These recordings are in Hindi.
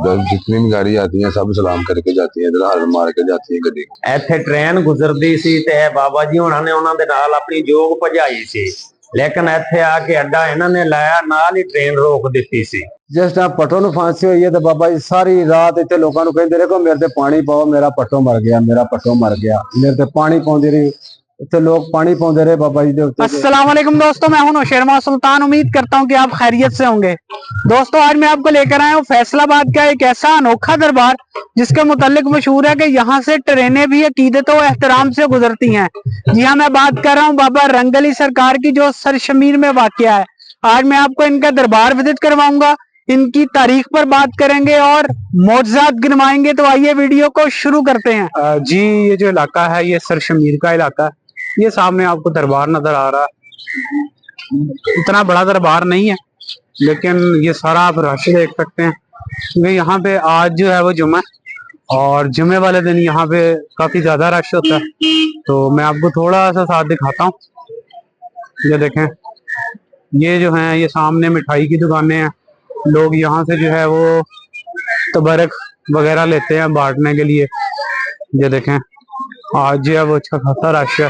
जितनी भी गाड़ी आती है सब सलाम करके जाती है, हर मार के जाती है गड्डी। ਇੱਥੇ ਟ੍ਰੇਨ ਗੁਜ਼ਰਦੀ ਸੀ ਤੇ ਬਾਬਾ ਜੀ ਹੁਣਾਂ ਨੇ ਉਹਨਾਂ ਦੇ ਨਾਲ ਆਪਣੀ ਜੋਗ ਭਜਾਈ ਸੀ, ਲੇਕਿਨ ਇੱਥੇ ਆ ਕੇ ਅੱਡਾ ਇਹਨਾਂ ਨੇ ਲਾਇਆ, ਨਾਲ ਹੀ ਟ੍ਰੇਨ ਰੋਕ ਦਿੱਤੀ ਸੀ। जिस टाइम पट्टो ਨੂੰ फांसी हुई है तो बाबा जी सारी रात इतने लोगों को कहते रहे मेरे ते पानी पाओ, मेरा पट्टो मर गया, मेरा पट्टो मर गया, मेरे ते पानी पाਉਂਦੀ रही, इतने लोग पानी पाਉਂਦੇ रहे बाबा जी। अस्सलाम वालेकुम दोस्तों, मैं हूं शेरमा सुल्तान। उम्मीद करता हूं कि आप खैरियत से होंगे। दोस्तों आज मैं आपको लेकर आया हूं फैसलाबाद का एक ऐसा अनोखा दरबार जिसके मुतालिक मशहूर है कि यहाँ से ट्रेनें भी अकीदत और एहतराम से गुजरती हैं। जी हाँ, मैं बात कर रहा हूँ बाबा रंग अली सरकार की, जो सरशमीर में वाक़या है। आज मैं आपको इनका दरबार विजिट करवाऊंगा, इनकी तारीख पर बात करेंगे और मौजज़ात गिनवाएंगे। तो आइए वीडियो को शुरू करते हैं। जी, ये जो इलाका है ये सरशमीर का इलाका है। ये सामने आपको दरबार नजर आ रहा है। इतना बड़ा दरबार नहीं है लेकिन ये सारा आप रश देख सकते हैं, क्योंकि यहाँ पे आज जो है वो जुम्मा है और जुम्मे वाले दिन यहाँ पे काफी ज्यादा रश होता है। तो मैं आपको थोड़ा सा साथ दिखाता हूँ। ये देखें, ये जो है ये सामने मिठाई की दुकानें हैं। लोग यहाँ से जो है वो तबरक वगैरह लेते हैं बांटने के लिए। ये देखें, आज जो है वो अच्छा खासा रश है।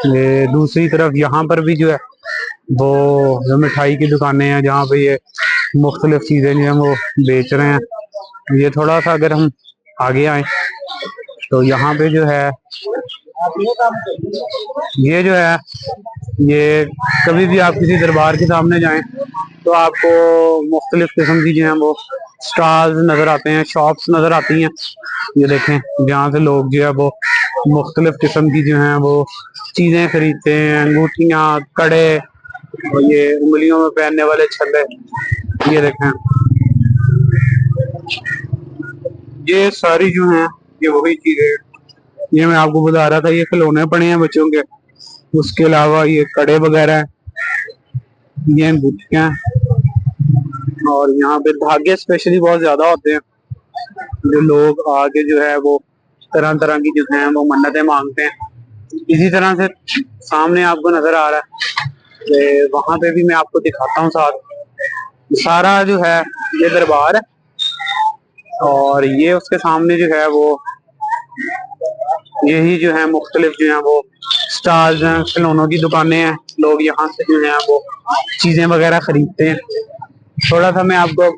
ये दूसरी तरफ यहाँ पर भी जो है वो जो मिठाई की दुकानें हैं, जहाँ पे ये मुख्तलिफ चीजें जो है वो बेच रहे हैं। ये थोड़ा सा अगर हम आगे आए तो यहाँ पे जो है ये जो है ये कभी भी आप किसी दरबार के सामने जाएं तो आपको मुख्तलिफ किस्म की जो है वो स्टॉल्स नजर आते हैं, शॉप्स नजर आती हैं। ये देखें, जहाँ से लोग जो है वो मुख्तलिफ किस्म की जो है वो चीजें खरीदते हैं, अंगूठियां, कड़े और ये उंगलियों में पहनने वाले छल्ले। ये देखें, ये सारी जो हैं ये वही चीजें। ये मैं आपको बता रहा था, ये खिलौने पड़े हैं बच्चों के, उसके अलावा ये कड़े वगैरह हैं, ये अंगूठियां, और यहाँ पे धागे स्पेशली बहुत ज्यादा होते हैं। जो लोग आगे जो है वो तरह तरह की जो है वो मन्नतें मांगते हैं। इसी तरह से सामने आपको नजर आ रहा है, वहां पे भी मैं आपको दिखाता हूँ साथ। सारा जो है ये दरबार है और ये उसके सामने जो है वो यही जो है मुख्तलिफ जो है वो स्टॉल्स हैं, खिलौनों की दुकानें हैं। लोग यहाँ से जो है वो चीजें वगैरह खरीदते हैं। थोड़ा सा मैं आपको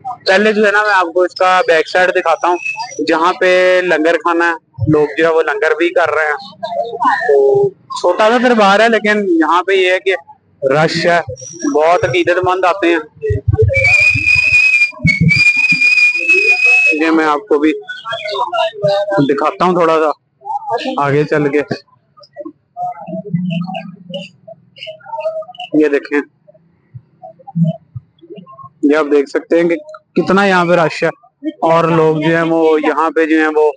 पहले जो है ना मैं आपको इसका बैक साइड दिखाता हूँ, जहाँ पे लंगर खाना है। लोग जो है वो लंगर भी कर रहे हैं। तो छोटा सा दरबार है लेकिन यहाँ पे ये है कि रश है, बहुत अकीदतमंद आते हैं। ये मैं आपको भी दिखाता हूँ थोड़ा सा आगे चल के। ये देखें, ये आप देख सकते हैं कि कितना यहाँ पे रश है और लोग जो है वो यहाँ पे जो है वो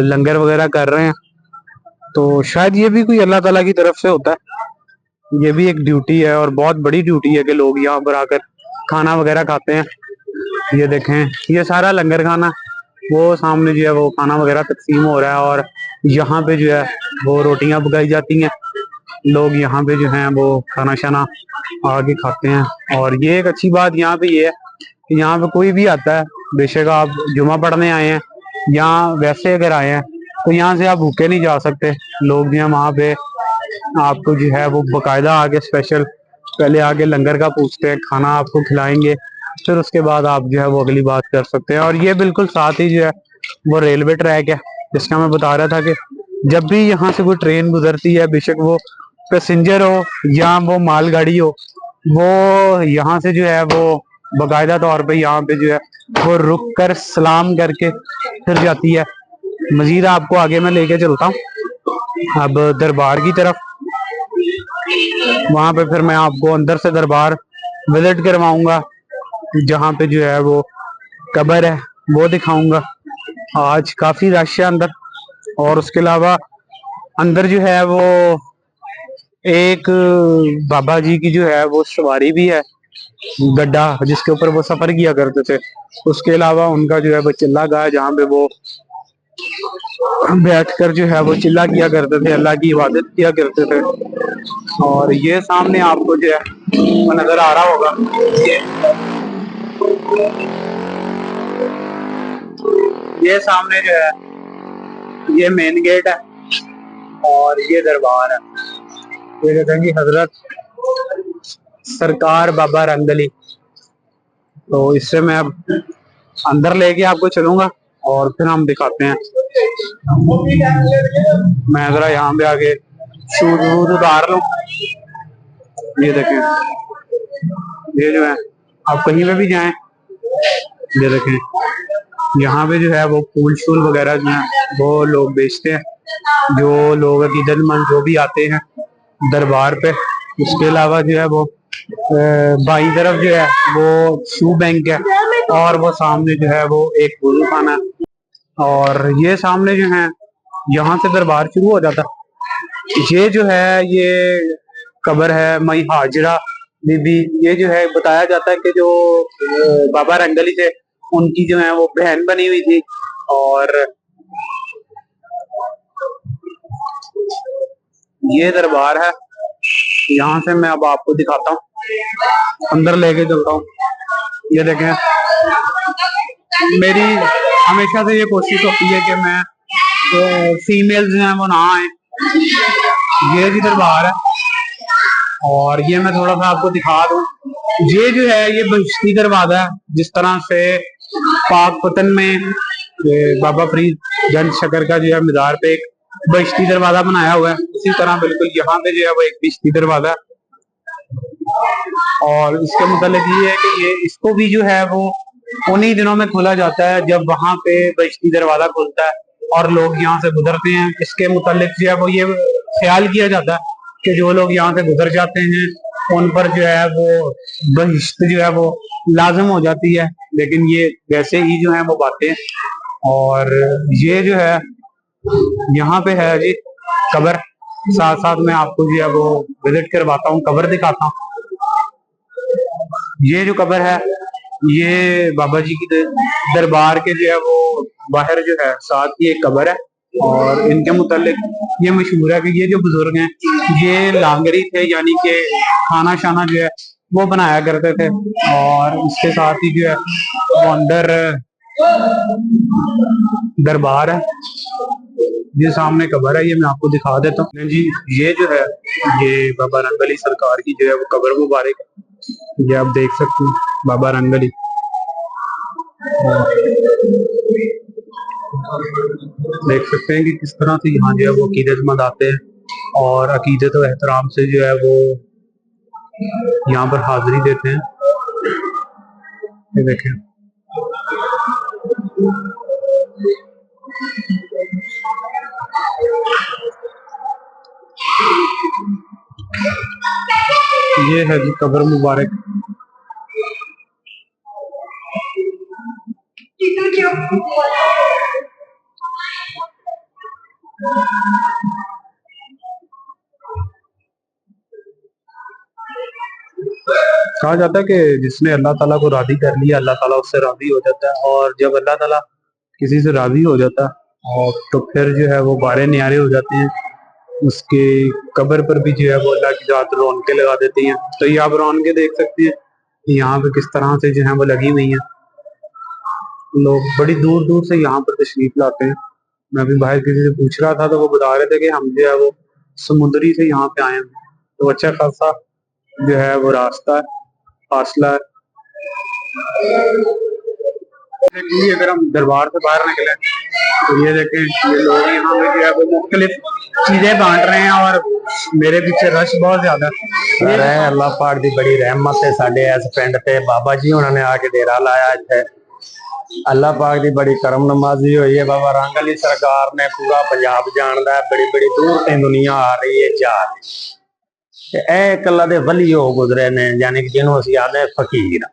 लंगर वगैरह कर रहे हैं। तो शायद ये भी कोई अल्लाह ताला की तरफ से होता है। ये भी एक ड्यूटी है और बहुत बड़ी ड्यूटी है कि लोग यहाँ पर आकर खाना वगैरह खाते हैं। ये देखें, ये सारा लंगर खाना, वो सामने जो है वो खाना वगैरह तकसीम हो रहा है और यहाँ पे जो है वो रोटियां पकाई जाती हैं। लोग यहाँ पे जो है वो खाना शाना आके खाते हैं। और ये एक अच्छी बात यहाँ पे ये है कि यहाँ पे कोई भी आता है, बेशक आप जुमा पढ़ने आए हैं या वैसे अगर आए हैं, तो यहाँ से आप भूखे नहीं जा सकते। लोग जो है वहाँ पे आपको जो है वो बाकायदा आके स्पेशल पहले आके लंगर का पूछते हैं, खाना आपको खिलाएंगे, फिर उसके बाद आप जो है वो अगली बात कर सकते हैं। और ये बिल्कुल साथ ही जो है वो रेलवे ट्रैक है, जिसका मैं बता रहा था कि जब भी यहाँ से कोई ट्रेन गुजरती है, बेशक वो पैसेंजर हो या वो मालगाड़ी हो, वो यहाँ से जो है वो बाकायदा तौर पे यहाँ पे जो है वो रुक कर सलाम करके फिर जाती है। मजीद आपको आगे मैं लेके चलता हूँ अब दरबार की तरफ। वहां पे फिर मैं आपको अंदर से दरबार विजिट करवाऊंगा, जहाँ पे जो है वो कब्र है वो दिखाऊंगा। आज काफी रश है अंदर, और उसके अलावा अंदर जो है वो एक बाबा जी की जो है वो सवारी भी है, गड्ढा जिसके ऊपर वो सफर किया करते थे। उसके अलावा उनका जो है वो चिल्ला गाह, जहाँ पे वो बैठकर जो है वो चिल्ला किया करते थे, अल्लाह की इबादत किया करते थे। और ये सामने आपको जो है वो नजर आ रहा होगा, ये सामने जो है ये मेन गेट है और ये दरबार है। ये कहते हैं कि हजरत सरकार बाबा रंगली। तो इससे मैं अब अंदर लेके आपको चलूंगा और फिर हम दिखाते हैं। मैं जरा यहाँ पे आके शूज वूज उतार लूं। ये देखें, ये जो है आप कहीं पे भी जाएं, ये देखें यहाँ पे जो है वो फूल शूल वगैरह जो है वो लोग बेचते हैं, जो लोग अकीदतमंद जो भी आते हैं दरबार पे। उसके अलावा जो है वो बाई तरफ जो है वो शू बैंक है और वो सामने जो है वो एक वुजू खाना है। और ये सामने जो है यहाँ से दरबार शुरू हो जाता। ये जो है ये कब्र है मई हाजरा बीबी। ये जो है बताया जाता है कि जो बाबा रंगली थे उनकी जो है वो बहन बनी हुई थी। और ये दरबार है, यहाँ से मैं अब आपको दिखाता हूँ, अंदर लेके चलता हूँ। ये देखें, मेरी हमेशा से ये कोशिश होती है कि मैं फीमेल्स जो हैं वो ना आए। ये भी दरबार है और ये मैं थोड़ा सा आपको दिखा दूं। ये जो है ये बहिश्ती दरवाजा है, जिस तरह से पाक पतन में बाबा फरीद गंज शकर का जो है मज़ार पे एक बहिश्ती दरवाजा बनाया हुआ है, उसी तरह बिल्कुल यहाँ पे जो है वो एक बहिश्ती दरवाजा है। और इसके मुतालिक ये है कि ये इसको भी जो है वो उन्हीं दिनों में खोला जाता है जब वहां पे बहिश्ती दरवाजा खुलता है और लोग यहाँ से गुजरते हैं। इसके मुतालिक जो है वो ये ख्याल किया जाता है कि जो लोग यहाँ से गुजर जाते हैं उन पर जो है वो बहिश्त जो है वो लाजम हो जाती है। लेकिन ये वैसे ही जो है वो बातें। और ये जो है यहाँ पे है जी कब्र, साथ साथ मैं आपको जो है वो विजिट करवाता हूँ, कब्र दिखाता हूँ। ये जो कब्र है ये बाबा जी की दरबार के जो है वो बाहर जो है साथ ही एक कब्र है। और इनके मुतालिक ये मशहूर है कि ये जो बुजुर्ग हैं ये लांगरी थे, यानी कि खाना शाना जो है वो बनाया करते थे। और इसके साथ ही जो है वो अंदर दरबार है। ये सामने कब्र है, ये मैं आपको दिखा देता हूँ जी। ये जो है ये बाबा रंगली सरकार की जो है वो कब्र मुबारक है, ये आप देख सकते हैं बाबा रंगली। देख सकते हैं कि किस तरह से यहाँ जो है वो अकीदतमंद आते हैं और अकीदत और एहतराम से जो है वो यहाँ पर हाजिरी देते हैं। ये देखें, ये है जी कब्र मुबारक। कहा जाता है कि जिसने अल्लाह ताला को राजी कर लिया अल्लाह ताला उससे राजी हो जाता है। और जब अल्लाह ताला किसी से राजी हो जाता है और तो फिर जो है वो बारे न्यारे हो जाते हैं। उसके कब्र पर भी जो है वो अल्लाह की जात रौनकें लगा देती हैं। तो ये आप रौनकें देख सकते हैं यहाँ पे किस तरह से जो है वो लगी हुई हैं। लोग बड़ी दूर दूर से यहाँ पर तशरीफ लाते हैं। मैं अभी बाहर किसी से पूछ रहा था तो वो बता रहे थे कि हम जो है वो समुद्री से यहाँ पे आए हैं। तो अच्छा खासा जो है वो रास्ता है, फासला है। अगर हम दरबार से बाहर निकले तो ये देखें ये लोग यहाँ पे जो है वो मुख्तलिफ चीजें बांट रहे हैं और मेरे पीछे रश बहुत ज्यादा है। अल्लाह पाक दी बड़ी रहमत है साडे इस पिंड ते बाबा जी उन्होंने आके डेरा लाया इत्थे। अल्लाह पाक दी बड़ी करम नमाजी हुई है। बाबा रंगली सरकार ने पूरा पंजाब जानदा है, बड़ी बड़ी दूर से दुनिया आ रही है जा रही। अल्लाह दे वली हो गुजरे ने, यानी कि जिन्हों असीं आखदे फकीर।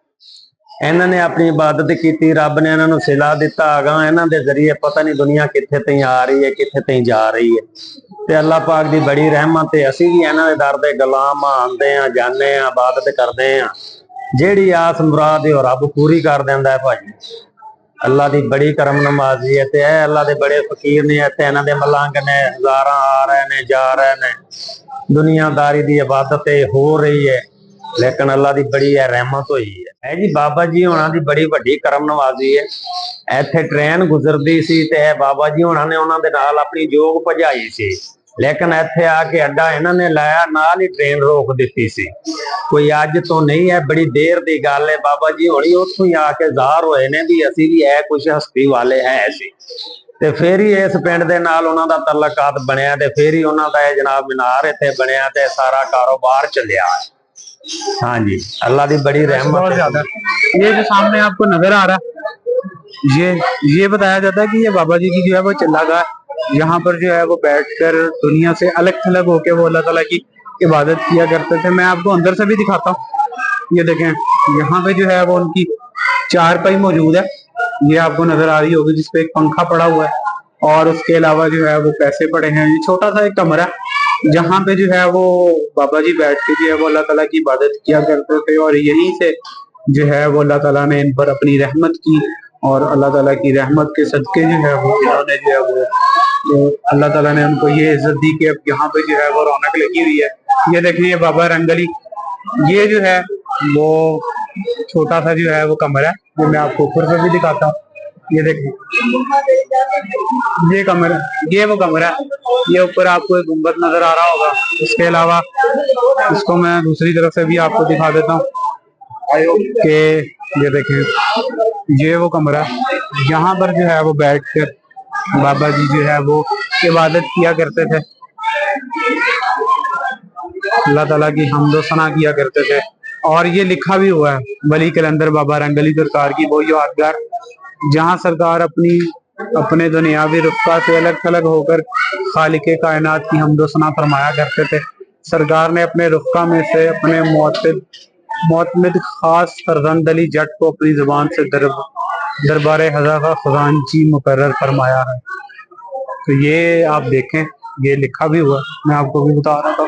इन्हां ने अपनी इबादत की, रब ने इन्हां नूं सिला दिता। आगा इन्हां दे जरिए पता नहीं दुनिया कित्थे तई आ रही है कित्थे तई जा रही है। ते अल्लाह पाक दी बड़ी रहमत है, असीं भी इन्हां दे दर दे गुलाम आंदे आ, जाने आ, इबादत करदे आ। जेड़ी आस मुराद है रब पूरी कर दिंदा है भाई। अल्लाह दी बड़ी करम नमाजी है। ते अल्लाह दे बड़े फकीर ने इत्थे, इन्हां दे मलंग ने हज़ारां आ रहे ने जा रहे ने। दुनियादारी दी इबादत हो रही है। लेकिन अल्लाह की बड़ी है रहमत हुई है जी। बाबा जी होना की बड़ी वड्डी करम नवाजी है। ਇੱਥੇ ट्रेन गुजरती सी ते बाबा जी होना ने उन्हां दे नाल अपनी जोग भजाई सी, लेकिन ਇੱਥੇ आके अड्डा इन्होंने लाया, नाल ही ट्रेन रोक दी सी। कोई अज तो नहीं है, बड़ी देर की गल है। बाबा जी होनी उत्थों ही आके ज़ाहिर होए ने भी असी भी है कुछ हस्ती वाले है सी, ते फिर ही इस पिंड दे नाल उन्हां दा तल्लकात बनया, ते फिर ही उन्हां दा जनाब मीनार इत्थे बनया ते सारा कारोबार चलिया। हाँ जी, अल्लाह की बड़ी रहमत बहुत ज्यादा। ये जो सामने आपको नजर आ रहा है, ये बताया जाता है कि ये बाबा जी की जो है वो चिल्लागाह, यहाँ पर जो है वो बैठकर दुनिया से अलग थलग होकर वो अल्लाह ताला की इबादत किया करते थे। मैं आपको अंदर से भी दिखाता हूँ। ये देखें, यहाँ पे जो है वो उनकी चारपाई मौजूद है, ये आपको नजर आ रही होगी, जिसपे एक पंखा पड़ा हुआ है और उसके अलावा जो है वो पैसे पड़े हैं। ये छोटा सा एक कमरा जहाँ पे जो है वो बाबा जी बैठ के जो है वो अल्लाह ताला की इबादत किया करते थे, और यहीं से जो है वो अल्लाह ताला ने इन पर अपनी रहमत की, और अल्लाह ताला की रहमत के सदके जो है वो इन्होंने जो है वो तो अल्लाह ताला ने उनको ये इज्जत दी कि अब यहाँ पे जो है वो रौनक लगी हुई है। ये देखिए बाबा रंगली, ये जो है वो छोटा सा जो है वो कमरा है, जो मैं आपको ऊपर से भी दिखाता हूँ। ये देखिए, ये कमरा, ये वो कमरा, ये ऊपर आपको एक गुंबद नजर आ रहा होगा। इसके अलावा इसको मैं दूसरी तरफ से भी आपको दिखा देता हूँ कि ये देखें, ये वो कमरा यहाँ पर जो है वो बैठकर बाबा जी जो है वो इबादत किया करते थे, अल्लाह ताला की हम्दो सना किया करते थे। और ये लिखा भी हुआ है, वली कलंदर बाबा रंगली सरकार की वो यादगार, जहाँ सरकार अपने दुनियावी रुख्सा से अलग थलग होकर खालिके कायनात की हम्दो सना फरमाया करते थे। सरकार ने अपने रुख्सा में से अपने मोतमिद खास फरजंद अली जट को अपनी जुबान से दरबार हज़ाफ़ा खजानची मुकर्रर फरमाया है। तो ये आप देखें, ये लिखा भी हुआ, मैं आपको भी बता रहा था।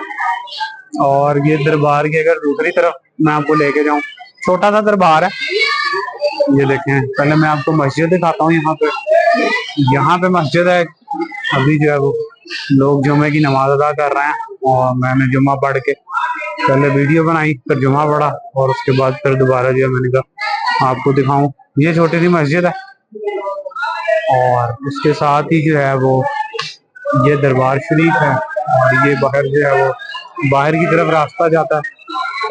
और ये दरबार की अगर दूसरी तरफ मैं आपको लेके जाऊं, छोटा सा दरबार है, ये देखें। पहले मैं आपको मस्जिद दिखाता हूँ। यहाँ पे मस्जिद है, अभी जो है वो लोग जुमे की नमाज अदा कर रहे हैं, और मैंने जुमा पढ़ के पहले वीडियो बनाई, फिर जुमा पढ़ा, और उसके बाद फिर दोबारा जो है मैंने कहा आपको दिखाऊं। ये छोटी सी मस्जिद है, और उसके साथ ही जो है वो ये दरबार शरीफ है, और ये बाहर जो है वो बाहर की तरफ रास्ता जाता है।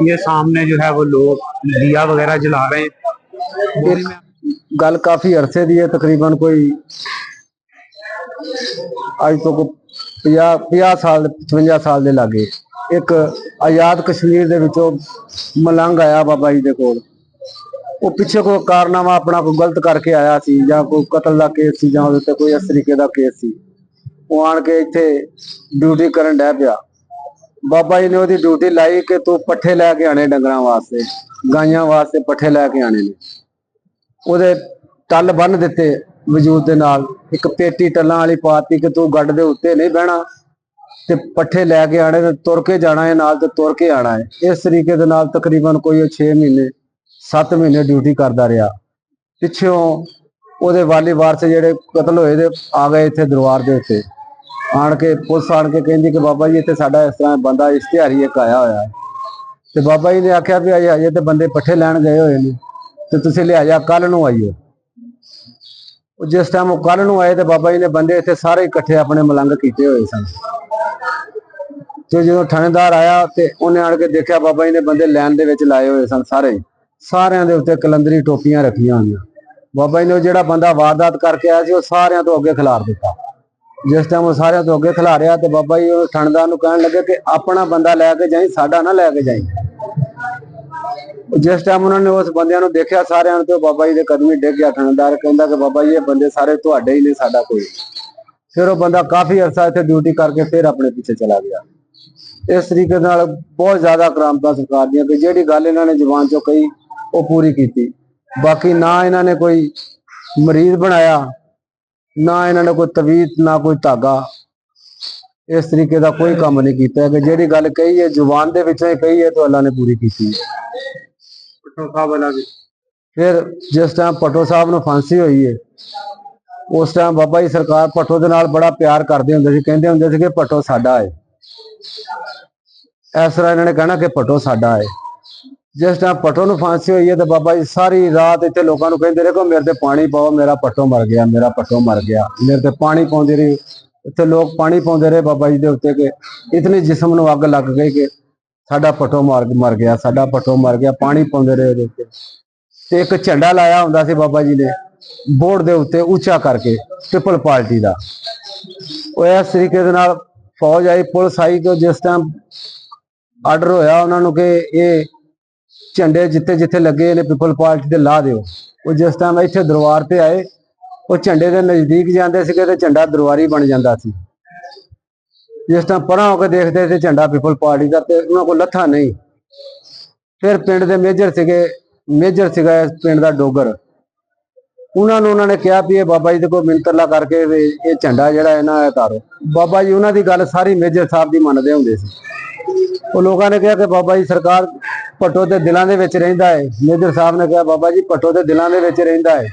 ये सामने जो है वो लोग दिया वगैरह जला रहे हैं। गल काफी अरसे दी है, तकरीबन कोई अज तो 50 साल 55 साल के लागे एक आजाद कश्मीर दे विचों मलंग आया बाबा जी दे कोल। वो पिछे कोई कारनामा अपना कोई गलत करके आया सी, या कोई कतल का केस सी, या उहदे कोई इस तरीके का केस सी। वो आन के इत्थे ड्यूटी करन डै पिया। बाबा जी ने ओहदी ड्यूटी लाई कि तू पट्ठे लैके आने डंगरां वास्ते, गाइयां वास्ते पट्ठे लैके आने ने। ओहदे टल बन दिते वजूद दे नाल, एक पेटी टल्लां वाली पाती कि तू गड्ड दे उत्ते नहीं बहना ते पट्ठे लैके आने ते तुर के जाना है नाल, ते तुर के आना है। इस तरीके दे नाल तकरीबन कोई 6 महीने 7 महीने ड्यूटी करदा रहा। पिछों ओहदे वाली वारस जेहड़े कतल होए दे आ गए इत्थे दरबार दे उत्ते, आन के पुलिस आन के कहंदी कि बाबा जी इत्थे साडा इस तरह बंदा इश्तिहारी एक आया होया है। ते बाबा जी ने आख्या भी अजे ते बंदे पट्ठे लैन गए होए ने, ते तुसीं लिहाजा कल नूं आइयो। जिस टाइम वो कल नूं आए तो बाबा जी ने बंदे इत्थे सारे इकट्ठे अपने मलंग कीते हुए सन। ते जो थानेदार आया तो उन्हें आन के देखा बाबा जी ने बंदे लैन दे विच लाए हुए सन, सारियां दे उत्ते कलंदरी टोपियां रखियां होईयां। बाबा जी ने जिहड़ा बंदा वारदात करके आया सी, वो सारियां तो अगे खिलार दिता। जिस टाइम वो सारियां तो अगे खिलारिया तो बाबा जी थानेदार नूं कहण लगे कि अपना बंदा लैके जाई, साडा ना लैके जाई। जिस टाइम उन्होंने उस बंदियां नूं देखिया सारियां तो बाबा जी दे कदमी डिग गया। थानेदार कहंदा कि बाबा जी ये बंदे सारे तुहाडे ही ने, साडा कोई। फिर वो बंदा काफी अरसा इत्थे ड्यूटी करके फिर अपने पीछे चला गया। इस तरीके नाल बहुत ज्यादा करामतां सरकार दियां कि जिहड़ी गल इन्हां ने जुबान चों कही वो पूरी कीती। बाकी ना इन्हां ने कोई मरीज बनाया, ना इन्हां ने कोई तवीत, ना कोई धागा, इस तरीके का कोई काम नहीं किया कि जिहड़ी गल कही है जुबान दे विचों ही कही है तो अल्लाह ने पूरी की है। फिर जिस टाइम भट्टो साहब नूं फांसी हुई है, उस टाइम बाबा जी सरकार भट्टो दे नाल बड़ा प्यार करते हुंदे सी, कहंदे हुंदे सी कि भट्टो साडा है। इस तरह इन्होंने कहना कि भट्टो साडा है। जिस टाइम पट्टो ਨੂੰ फांसी हुई है तो बाबा जी सारी रात इतने लोगों को कहते रहे को मेरे ते पानी पाओ, मेरा पट्टो मर गया, मेरा पट्टो मर गया, मेरे ते पानी पाਉਂਦੇ रहे। इतने लोग पानी पाਉਂਦੇ रहे बाबा जी के उत्ते के इतनी जिस्म ਨੂੰ अग लग गई कि साडा पट्टो मर गया, साडा पट्टो मर गया, पानी पाਉਂਦੇ रहे ਉਹਦੇ ਉੱਤੇ। ਤੇ ਇੱਕ ਝੰਡਾ ਲਾਇਆ ਹੁੰਦਾ ਸੀ बाबा जी ने बोर्ड ਦੇ ਉੱਤੇ ਉੱਚਾ ਕਰਕੇ ट्रिपल पार्टी ਦਾ। ਉਹ ਇਸ ਤਰੀਕੇ ਦੇ ਨਾਲ फौज आई, पुलिस आई तो जिस टाइम आर्डर होया उन्होंने कि ये झंडे जिथे जिथे लगे ने पीपल पार्टी के ला दो। वो जिस टाइम इतने दरबार पे आए वो झंडे के नजदीक जाते थे तो झंडा दरबारी बन जाता सी। जिस टाइम परा होकर देखते थे झंडा पीपल पार्टी का तो उन्होंने को लथा नहीं। फिर पिंड के मेजर सिगा पिंड का डोगर, उन्होंने कहा भी ये बाबा जी को मिंतरला करके ये झंडा जरा है ना तारो। बाबा जी उन्होंने गल सारी मेजर साहब की मनते होंगे सी। वो लोगों ने कहा कि बाबा जी सरकार पट्टो के दिलों के विच रहिंदा है। मेजर साहब ने कहा बाबा जी पट्टो के दिलों के विच रहिंदा है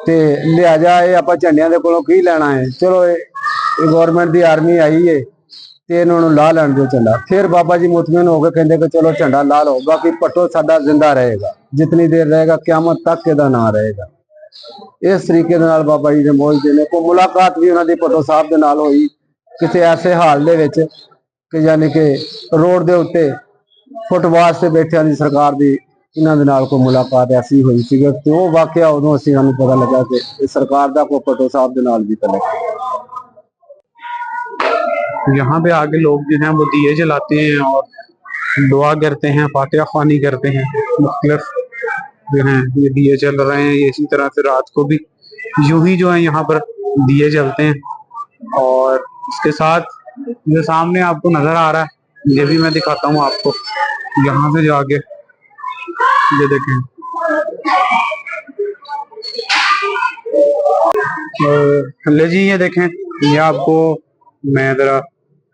ते लिहाजा ये आपां झंडियां दे कोलों की लेना है। चलो ये गवर्नमेंट की आर्मी आई है ते इन्होंने ला लैण दो झंडा। फिर बाबा जी मुतमिन हो गए, कहते कि चलो झंडा ला लो, बाकी पट्टो साडा जिंदा रहेगा, जितनी देर रहेगा क्यामत तक इहदा नां रहेगा। इस तरीके दे नाल बाबा जी ने मोहल्ले ने कोई मुलाकात भी उन्होंने पट्टो साहब के नाल होई किसी ऐसे हाल दे विच कि यानी कि रोड के उत्ते फुटपाथ से बैठिया की सरकार की इन्हों के नाल कोई मुलाकात ऐसी हुई सी कि वो वाकया उदों असीं सानूं पता लगा कि सरकार का कोई पट्टो साहब के नाल भी तलक। यहाँ पे आके लोग जो हैं वो दिए जलाते हैं और दुआ करते हैं, फातिहा ख्वानी करते हैं। मुख्तलिफ जो हैं ये दिए जल रहे हैं, ये इसी तरह से रात को भी यूं ही जो है यहाँ पर दिए जलते हैं। और इसके साथ जो सामने आपको नजर आ रहा है ये भी मैं दिखाता हूँ आपको। यहाँ से जाके ये देखें, ले जी ये देखें, ये आपको मैं जरा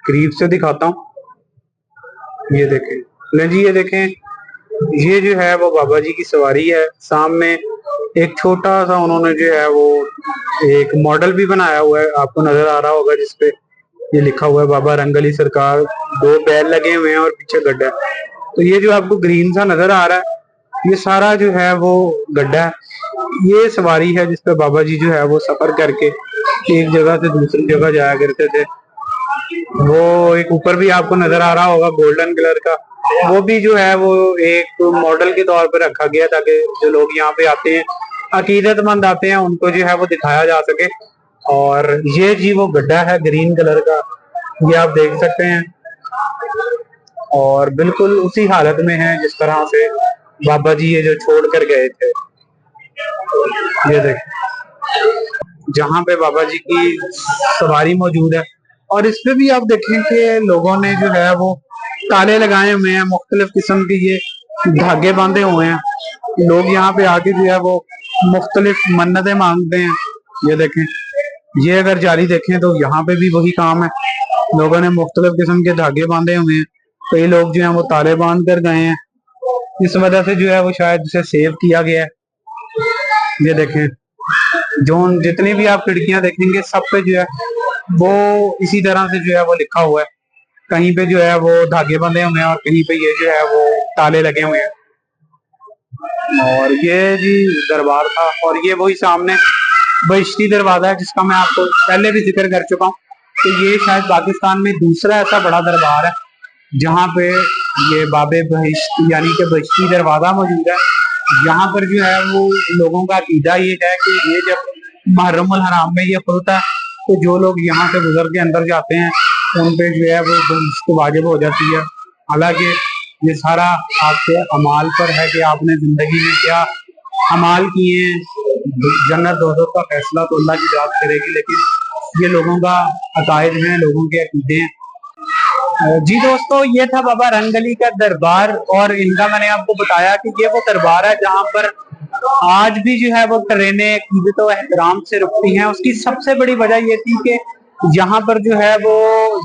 करीब से दिखाता हूँ। ये देखें, ले जी ये देखें, ये जो है वो बाबा जी की सवारी है। सामने एक छोटा सा उन्होंने जो है वो एक मॉडल भी बनाया हुआ है, आपको नजर आ रहा होगा, जिसपे ये लिखा हुआ है बाबा रंग अली सरकार। 2 बैल लगे हुए हैं और पीछे गड्ढा है। तो ये जो आपको ग्रीन सा नजर आ रहा है ये सारा जो है वो गड्ढा है, ये सवारी है जिसपे बाबा जी जो है वो सफर करके एक जगह से दूसरी जगह जाया करते थे। वो एक ऊपर भी आपको नजर आ रहा होगा गोल्डन कलर का, वो भी जो है वो एक मॉडल के तौर पर रखा गया ताकि जो लोग यहाँ पे आते हैं, अकीदतमंद आते हैं, उनको जो है वो दिखाया जा सके। और ये जी वो गड्ढा है ग्रीन कलर का, ये आप देख सकते हैं, और बिल्कुल उसी हालत में है जिस तरह से बाबा जी ये जो छोड़ कर गए थे। ये देखें जहाँ पे बाबा जी की सवारी मौजूद है, और इस पे भी आप देखें कि लोगों ने जो है वो ताले लगाए हुए हैं, मुख्तलिफ किस्म के ये धागे बांधे हुए हैं। लोग यहाँ पे आके जो है वो मुख्तलिफ मन्नतें मांगते हैं। ये देखें, ये अगर जारी देखें तो यहाँ पे भी वही काम है, लोगों ने मुख्तलिफ किस्म के धागे बांधे हुए हैं। कई लोग जो है वो ताले बांध कर गए हैं, इस वजह से जो है वो शायद इसे सेव किया गया है। ये देखें, जो जितनी भी आप खिड़कियां देखेंगे सब पे जो है वो इसी तरह से जो है वो लिखा हुआ है। कहीं पे जो है वो धागे बंधे हुए हैं और कहीं पे ये जो है वो ताले लगे हुए हैं। और ये जी दरबार था, और ये वही सामने बहिश्ती दरवाजा है जिसका मैं आपको पहले भी जिक्र कर चुका हूँ। तो ये शायद पाकिस्तान में दूसरा ऐसा बड़ा दरबार है जहाँ पे ये बाबे बहिश्ती यानी कि बहिश्ती दरवाजा मौजूद है। यहाँ पर जो है वो लोगों का अकीदा ये है कि ये जब मुहर्रमुल हराम में ये खुलता है तो जो लोग यहाँ से गुजर के अंदर जाते हैं उन पे जो है वो बहिश्त वाजिब हो जाती है। हालांकि ये सारा आपके अमाल पर है कि आपने जिंदगी में क्या अमाल किए हैं। जन्नत दोज़ख का फैसला तो अल्लाह की जात करेगी, लेकिन ये लोगों का अकायद हैं, लोगों के अकीदे हैं। जी दोस्तों, ये था बाबा रंग अली का दरबार, और इनका मैंने आपको बताया कि ये वो दरबार है जहाँ पर आज भी जो है वो ट्रेनें अकीदत और एहतराम से रुकती हैं। उसकी सबसे बड़ी वजह ये थी कि यहाँ पर जो है वो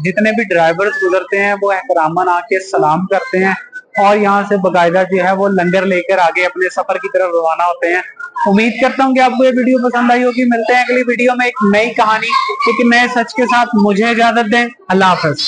जितने भी ड्राइवर्स गुजरते हैं वो एहतरामन आके सलाम करते हैं, और यहाँ से बाकायदा जो है वो लंगर लेकर आगे अपने सफर की तरफ रवाना होते हैं। उम्मीद करता हूँ कि आपको ये वीडियो पसंद आई होगी। मिलते हैं अगली वीडियो में एक नई कहानी, एक नए सच के साथ। मुझे इजाजत दें, अल्लाह हाफ़िज़।